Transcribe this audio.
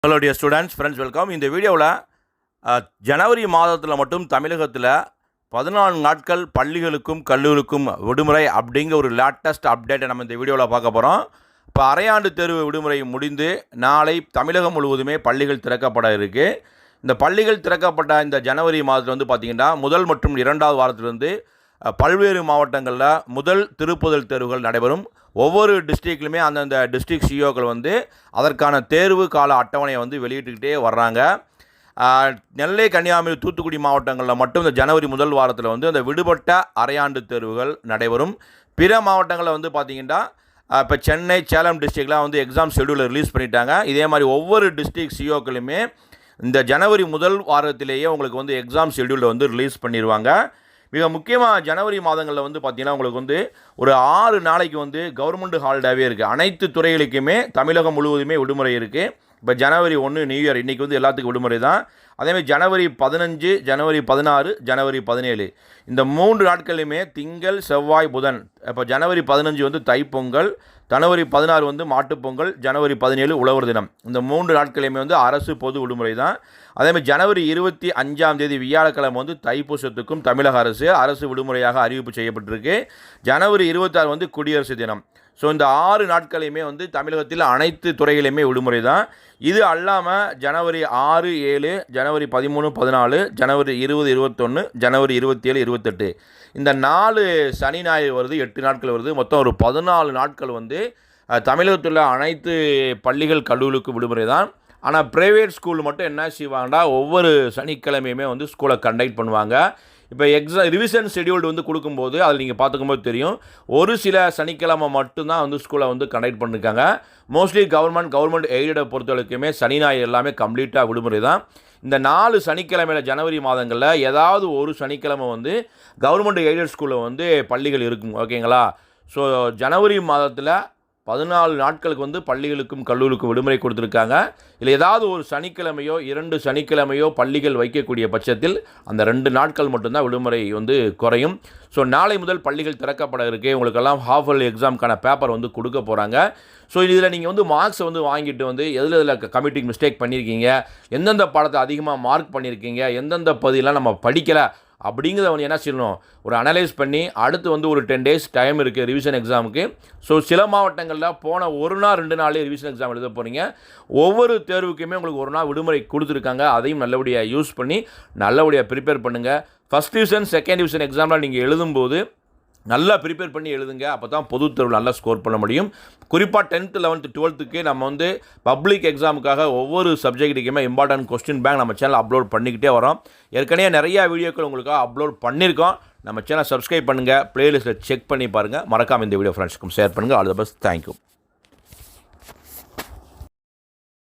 Hello dear students, friends, welcome. இந்த வீடியோவில் ஜனவரி மாதத்தில் மட்டும் தமிழகத்தில் 14 நாட்கள் பள்ளிகளுக்கும் கல்லூரிக்கும் விடுமுறை அப்படிங்கிற ஒரு லேட்டஸ்ட் அப்டேட்டை நம்ம இந்த வீடியோவில் பார்க்க போகிறோம். இப்போ அரையாண்டு தேர்வு விடுமுறை முடிந்து நாளை தமிழகம் முழுவதுமே பள்ளிகள் திறக்கப்பட இருக்குது. இந்த பள்ளிகள் திறக்கப்பட்ட இந்த ஜனவரி மாதத்தில் பார்த்திங்கன்னா முதல் மற்றும் இரண்டாவது வாரத்திலிருந்து பல்வேறு மாவட்டங்களில் முதல் திருப்புதல் தேர்வுகள் நடைபெறும். ஒவ்வொரு டிஸ்ட்ரிக்ட்லையுமே அந்தந்த டிஸ்ட்ரிக்ட் சிஓக்கள் அதற்கான தேர்வு கால அட்டவணையை வெளியிட்டுக்கிட்டே வர்றாங்க. நெல்லை, கன்னியாகுமரி, தூத்துக்குடி மாவட்டங்களில் மட்டும் இந்த ஜனவரி முதல் வாரத்தில் அந்த விடுபட்ட அரையாண்டு தேர்வுகள் நடைபெறும். பிற மாவட்டங்களில் பார்த்திங்கன்னா இப்போ சென்னை, சேலம் டிஸ்ட்ரிக்ட்லாம் எக்ஸாம் ஷெடியூலை ரிலீஸ் பண்ணிட்டாங்க. இதே மாதிரி ஒவ்வொரு டிஸ்ட்ரிக்ட் சிஓக்களுமே இந்த ஜனவரி முதல் வாரத்திலேயே உங்களுக்கு எக்ஸாம் ஷெடியூலை ரிலீஸ் பண்ணிடுவாங்க. மிக முக்கியமாக ஜனவரி மாதங்களில் பார்த்திங்கன்னா உங்களுக்கு ஒரு 6 நாளைக்கு கவர்மெண்ட் ஹாலிடேவே இருக்குது. அனைத்து துறைகளுக்குமே தமிழகம் முழுவதுமே விடுமுறை இருக்குது. இப்போ ஜனவரி 1 நியூ இயர் இன்றைக்கி எல்லாத்துக்கும் விடுமுறை தான். அதேமாதிரி ஜனவரி 15, ஜனவரி 16, ஜனவரி 17 இந்த 3 நாட்களையுமே திங்கள், செவ்வாய், புதன். இப்போ ஜனவரி 15 தைப்பொங்கல், ஜனவரி 16 மாட்டுப்பொங்கல், ஜனவரி 17 உழவர் தினம். இந்த 3 நாட்களையுமே அரசு பொது விடுமுறை தான். அதேமாதிரி ஜனவரி 25 வியாழக்கிழமை தைப்பூசத்துக்கும் தமிழக அரசு விடுமுறையாக அறிவிப்பு செய்யப்பட்டிருக்கு. ஜனவரி 26 குடியரசு தினம். ஸோ இந்த 6 நாட்களையுமே தமிழகத்தில் அனைத்து துறைகளையுமே விடுமுறை தான். இது அல்லாமல் ஜனவரி 6, 7, ஜனவரி 13, 14, ஜனவரி 20, 21, ஜனவரி 27, 28 இந்த 4 சனி ஞாயிறு வருது, 8 நாட்கள் வருது. மொத்தம் ஒரு 14 நாட்கள் தமிழகத்தில் அனைத்து பள்ளிகள் கல்லூரிக்கு விடுமுறை தான். ஆனால் ப்ரைவேட் ஸ்கூல் மட்டும் என்ன செய்வாங்கன்னா ஒவ்வொரு சனிக்கிழமையுமே ஸ்கூலை கண்டக்ட் பண்ணுவாங்க. இப்போ ரிவிஷன் ஷெடியூல்டு கொடுக்கும்போது அதில் நீங்கள் பார்த்துக்கும்போது தெரியும், ஒரு சில சனிக்கிழமை மட்டும்தான் ஸ்கூலை கண்டக்ட் பண்ணியிருக்காங்க. மோஸ்ட்லி கவர்மெண்ட் எய்டை பொறுத்தவரைக்குமே சனி ஞாயிறு எல்லாமே கம்ப்ளீட்டாக விடுமுறை தான். இந்த 4 சனிக்கிழமையில் ஜனவரி மாதங்களில் ஏதாவது ஒரு சனிக்கிழமை கவர்மெண்ட் எய்டட் ஸ்கூலில் பள்ளிகள் இருக்கும். ஓகேங்களா? ஸோ ஜனவரி மாதத்தில் 14 நாட்களுக்கு பள்ளிகளுக்கும் கல்லூரிக்கும் விடுமுறை கொடுத்துருக்காங்க. இல்லை ஏதாவது ஒரு சனிக்கிழமையோ 2 சனிக்கிழமையோ பள்ளிகள் வைக்கக்கூடிய பட்சத்தில் அந்த 2 நாட்கள் மட்டும்தான் விடுமுறை குறையும். ஸோ நாளை முதல் பள்ளிகள் திறக்கப்பட இருக்குது. உங்களுக்கெல்லாம் ஹாஃப் இயர்லி எக்ஸாமுக்கான பேப்பர் கொடுக்க போகிறாங்க. ஸோ இதில் நீங்கள் மார்க்ஸ் வாங்கிட்டு எதில் கமிட்டிங் மிஸ்டேக் பண்ணியிருக்கீங்க, எந்தெந்த பாடத்தை அதிகமாக மார்க் பண்ணியிருக்கீங்க, எந்தெந்த பகுதியெல்லாம் நம்ம படிக்கலை அப்படிங்கிறத என்ன செய்யணும், ஒரு அனலைஸ் பண்ணி அடுத்து ஒரு 10 days டைம் இருக்குது ரிவிஷன் எக்ஸாமுக்கு. ஸோ சில மாவட்டங்களில் போன 1 நாள் 2 நாளே ரிவிஷன் எக்ஸாம் எழுத போகிறீங்க. ஒவ்வொரு தேர்வுக்குமே உங்களுக்கு 1 நாள் விடுமுறை கொடுத்துருக்காங்க. அதையும் நல்லபடியாக யூஸ் பண்ணி நல்லபடியாக ப்ரிப்பேர் பண்ணுங்கள். ஃபஸ்ட் டிவிஷன், செகண்ட் டிவிஷன் எக்ஸாமில் நீங்கள் எழுதும்போது நல்லா ப்ரிப்பேர் பண்ணி எழுதுங்க. அப்போ தான் பொது தேர்வில் நல்லா ஸ்கோர் பண்ண முடியும். குறிப்பாக 10th, 11th, 12th நம்ம பப்ளிக் எக்ஸாமுக்காக ஒவ்வொரு சப்ஜெக்ட்டுக்குமே இம்பார்ட்டன்ட் கொஸ்டின் பேங்க் நம்ம சேனல் அப்லோட் பண்ணிக்கிட்டே வரோம். ஏற்கனவே நிறையா வீடியோக்கள் உங்களுக்காக அப்லோட் பண்ணியிருக்கோம். நம்ம சேனல் சப்ஸ்கிரைப் பண்ணுங்கள், ப்ளேலிஸ்ட்டில் செக் பண்ணி பாருங்கள். மறக்காமல் இந்த வீடியோ ஃப்ரெண்ட்ஸுக்கும் ஷேர் பண்ணுங்கள். All the best. தேங்க்யூ.